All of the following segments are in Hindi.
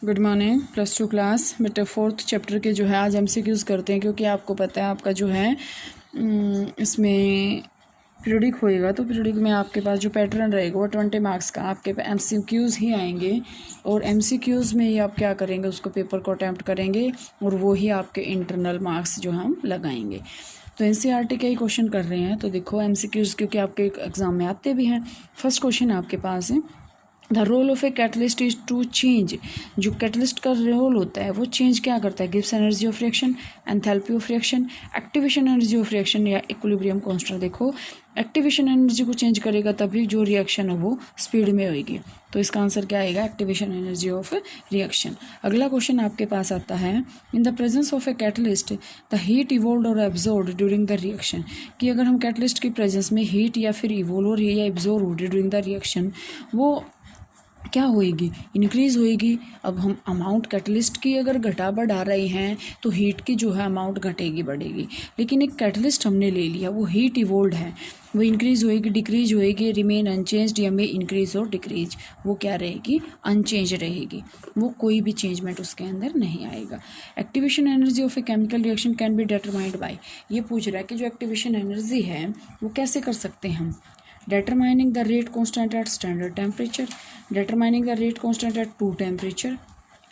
Good morning plus two class. बेटा फोर्थ चैप्टर के जो है आज एमसीक्यूज़ करते हैं, क्योंकि आपको पता है आपका जो है इसमें पीरियडिक होएगा, तो पीरियडिक में आपके पास जो पैटर्न रहेगा वो 20 मार्क्स का आपके पास एमसीक्यूज़ ही आएंगे। और एमसीक्यूज़ में ही आप क्या करेंगे, उसको पेपर को अटैम्प्ट करेंगे और वो ही आपके इंटरनल मार्क्स जो हम लगाएंगे। तो एनसीईआरटी के ही क्वेश्चन कर रहे हैं। तो देखो एमसीक्यूज़ क्योंकि आपके एग्ज़ाम में आते भी हैं। फर्स्ट क्वेश्चन आपके पास है, the role of a catalyst is to change. जो कैटलिस्ट का रोल होता है वो चेंज क्या करता है, gives energy of reaction, enthalpy of reaction, activation energy of reaction या इक्विलिब्रियम कांस्टेंट। देखो एक्टिवेशन एनर्जी को चेंज करेगा तभी जो रिएक्शन है वो स्पीड में होगी। तो इसका आंसर क्या आएगा, एक्टिवेशन एनर्जी ऑफ रिएक्शन। अगला क्वेश्चन आपके पास आता है, in the presence of a catalyst the heat evolve और एब्जॉर्ब ड्यूरिंग द रिएक्शन। कि अगर हम कैटलिस्ट की प्रेजेंस में हीट या फिर इवोल्व हो रही है या एब्जॉर्ब हो रही है ड्यूरिंग द रिएक्शन, वो क्या होएगी, इंक्रीज़ होएगी। अब हम अमाउंट कैटलिस्ट की अगर घटा बढ़ा रहे हैं तो हीट की जो है अमाउंट घटेगी बढ़ेगी। लेकिन एक कैटलिस्ट हमने ले लिया, वो हीट इवोल्व है, वो इंक्रीज़ होएगी डिक्रीज होएगी, रिमेन अनचेंज्ड या में इंक्रीज और डिक्रीज, वो क्या रहेगी, अनचेंज रहेगी। वो कोई भी चेंजमेंट उसके अंदर नहीं आएगा। Activation energy of a chemical reaction can be determined by. ये पूछ रहा है कि जो एक्टिवेशन एनर्जी है वो कैसे कर सकते हैं हम, determining the rate constant at standard temperature, determining the rate constant at 2 temperature।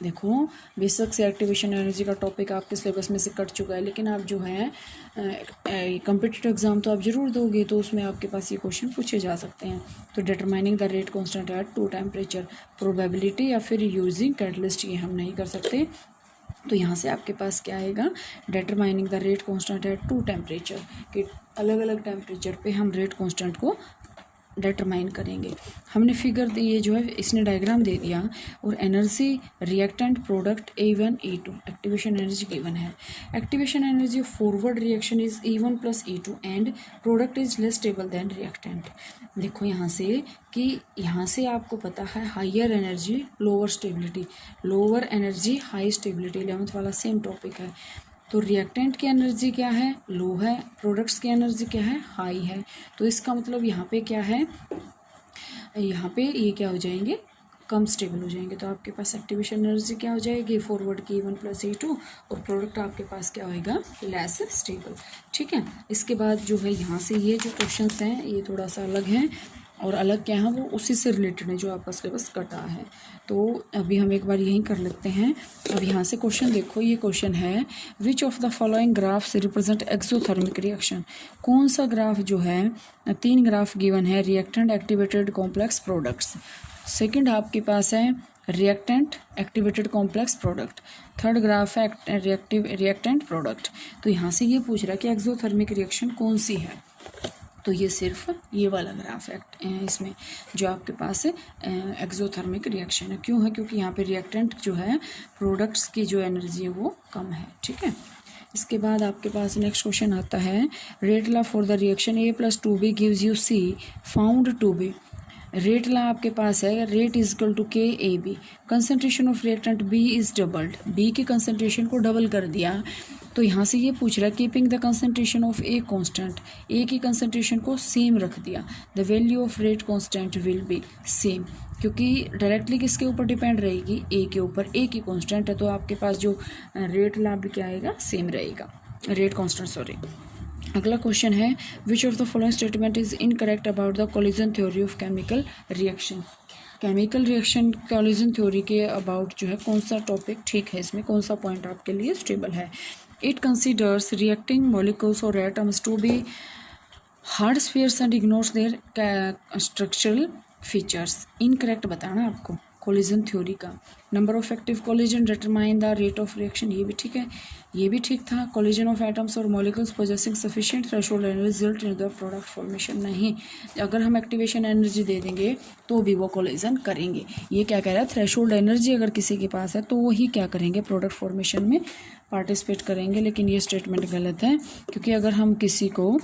देखो बेशक से एक्टिवेशन एनर्जी का टॉपिक आपके सिलेबस में से कट चुका है, लेकिन आप जो है कॉम्पिटिटिव एग्जाम तो आप जरूर दोगे, तो उसमें आपके पास ये क्वेश्चन पूछे जा सकते हैं। तो determining the rate constant eight 2 temperature, probability या फिर यूजिंग कैटलिस्ट, ये हम नहीं कर सकते। तो यहाँ से आपके पास क्या आएगा, determining the rate constant eight 2 temperature, कि अलग अलग टेम्परेचर पे हम रेट कांस्टेंट को डिटरमाइन करेंगे। हमने फिगर ये जो है इसने डायग्राम दे दिया, और energy reactant product A1 A2, activation energy given है। Activation energy forward reaction is E1 plus E2 and product is less stable than reactant. देखो यहाँ से कि यहाँ से आपको पता है higher energy lower stability, lower energy high stability, 11th वाला सेम टॉपिक है। तो रिएक्टेंट की एनर्जी क्या है, लो है, प्रोडक्ट्स की एनर्जी क्या है, हाई है। तो इसका मतलब यहाँ पे क्या है, यहाँ पे ये क्या हो जाएंगे, कम स्टेबल हो जाएंगे। तो आपके पास एक्टिवेशन एनर्जी क्या हो जाएगी, फॉरवर्ड की E1 प्लस E2, और प्रोडक्ट आपके पास क्या होएगा, लेस स्टेबल। ठीक है। इसके बाद जो है यहाँ से ये जो क्वेश्चंस हैं ये थोड़ा सा अलग हैं, और अलग क्या है वो उसी से रिलेटेड है जो आपका सिलेबस कटा है। तो अभी हम एक बार यहीं कर लेते हैं। अब यहाँ से क्वेश्चन देखो, ये क्वेश्चन है, which of the following graphs represent exothermic reaction. कौन सा ग्राफ जो है, 3 ग्राफ गिवन है, reactant, activated, complex, products. Second आपके पास है reactant, activated, complex, product. Third graph है रिएक्टेंट, प्रोडक्ट। तो यहाँ से ये पूछ रहा है कि एक्सोथर्मिक रिएक्शन कौन सी है, तो ये सिर्फ ये वाला ग्राफ है इसमें जो आपके पास है एक्सोथर्मिक रिएक्शन है। क्यों है, क्योंकि यहाँ पे रिएक्टेंट जो है प्रोडक्ट्स की जो एनर्जी है वो कम है। ठीक है। इसके बाद आपके पास नेक्स्ट क्वेश्चन आता है, rate law for the reaction A + 2B gives you C found to be. Rate law आपके पास है, rate is equal to KAB, concentration of reactant B is doubled, B की कंसनट्रेशन को डबल कर दिया। तो यहाँ से ये पूछ रहा है, keeping the concentration of A constant, A की कंसनट्रेशन को सेम रख दिया, the value of rate constant will be same, क्योंकि डायरेक्टली किसके ऊपर डिपेंड रहेगी, A के ऊपर, A की कांस्टेंट है, तो आपके पास जो रेट लॉ भी क्या आएगा, सेम रहेगा, रेट कांस्टेंट सॉरी। अगला क्वेश्चन है, which of the following statement is incorrect about the collision theory of chemical reaction. Chemical reaction collision theory के अबाउट जो है कौन सा टॉपिक ठीक है, इसमें कौन सा पॉइंट आपके लिए स्टेबल है। इट कंसिडर्स रिएक्टिंग मॉलिक्यूल्स और atoms to be hard spheres and ignores their structural features. Incorrect बताना आपको कोलिजन थ्योरी का। Number of active collision determine the rate of reaction, ये भी ठीक है, ये भी ठीक था। कोलिजन ऑफ एटम्स और molecules possessing sufficient threshold energy result in the product formation, नहीं। अगर हम एक्टिवेशन एनर्जी दे देंगे तो भी वो कोलिजन करेंगे। ये क्या कह रहा है, थ्रेशोल्ड एनर्जी अगर किसी के पास है तो वही क्या करेंगे, प्रोडक्ट फॉर्मेशन में पार्टिसिपेट करेंगे। लेकिन ये स्टेटमेंट गलत है, क्योंकि अगर हम किसी को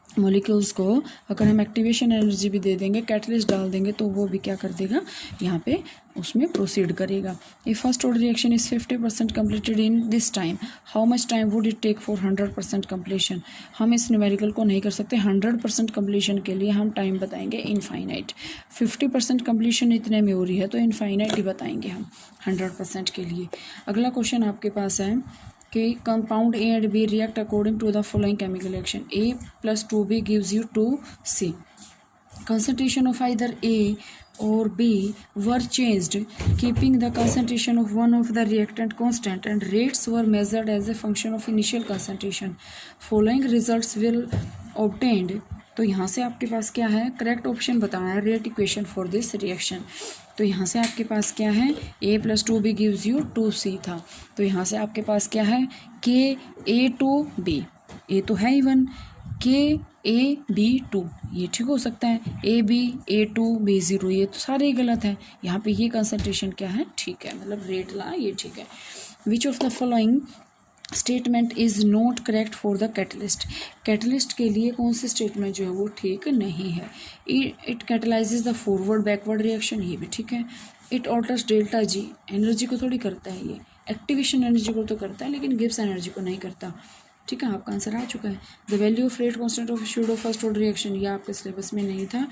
मॉलिक्यूल्स को अगर हम एक्टिवेशन एनर्जी भी दे देंगे, कैटलिस्ट डाल देंगे, तो वो भी क्या कर देगा, यहाँ पे उसमें प्रोसीड करेगा। ये first order reaction is 50% completed in this time, how much time would it take for 100% completion. हम इस न्यूमेरिकल को नहीं कर सकते, 100% कम्प्लीशन के लिए हम टाइम बताएंगे इनफाइनाइट। 50% कम्प्लीशन इतने में हो रही है तो इनफाइनाइट ही बताएंगे हम 100% के लिए। अगला क्वेश्चन आपके पास है कि compound A and B react according to the following chemical reaction, A + 2B gives you 2C. Concentration of either A or B were changed, keeping the concentration of one of the reactant constant, and rates were measured as a function of initial concentration. Following results will obtained. तो यहाँ से आपके पास क्या है, करेक्ट ऑप्शन बताना है rate equation for this reaction. तो यहाँ से आपके पास क्या है, A + 2B gives you 2C था। तो यहाँ से आपके पास क्या है, KA2B, A तो है ही 1, KAB2 ये ठीक हो सकता है, AB A2 B0 ये तो सारे ही गलत है। यहाँ पे ये कंसंट्रेशन क्या है, ठीक है, मतलब रेट ला ये ठीक है। Which of the following statement is not correct for the catalyst. Catalyst के लिए कौन सी स्टेटमेंट जो है वो ठीक नहीं है। It catalyses the forward backward reaction, ये भी ठीक है। It alters delta G, energy को थोड़ी करता है ये, एक्टिवेशन एनर्जी को तो करता है लेकिन गिब्स एनर्जी को नहीं करता। ठीक है, आपका आंसर आ चुका है। The value of rate constant of pseudo first order reaction, ये आपके सिलेबस में नहीं था।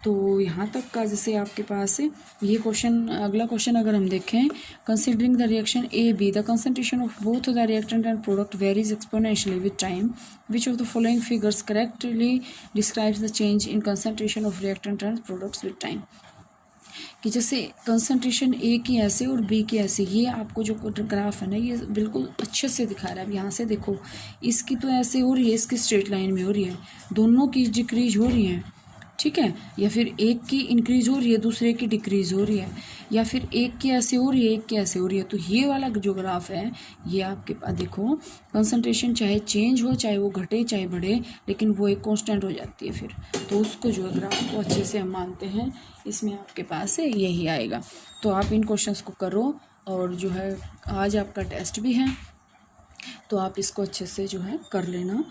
तो यहाँ तक का जैसे आपके पास ये क्वेश्चन, अगला क्वेश्चन अगर हम देखें, considering the reaction A be the concentration of both the reactant and product varies exponentially with time, which of the following figures correctly describes the change in concentration of reactant and products with time. कि जैसे कंसंट्रेशन ए की ऐसे और बी की ऐसे, ये आपको जो ग्राफ है ना ये बिल्कुल अच्छे से दिखा रहा है। अब यहाँ से देखो, इसकी तो ऐसे हो रही है, इसकी स्ट्रेट लाइन में हो रही है, दोनों की डिक्रीज हो रही है, ठीक है, या फिर एक की इंक्रीज हो रही है दूसरे की डिक्रीज हो रही है, या फिर एक की ऐसे हो रही है एक की ऐसे हो रही है। तो ये वाला जो ग्राफ है ये आपके पास देखो, कंसंट्रेशन चाहे चेंज हो, चाहे वो घटे चाहे बढ़े, लेकिन वो एक कांस्टेंट हो जाती है फिर। तो उसको जो है ग्राफ को अच्छे से हम मानते हैं, इसमें आपके पास है यही आएगा। तो आप इन क्वेश्चंस को करो, और जो है आज आपका टेस्ट भी है तो आप इसको अच्छे से जो है कर लेना।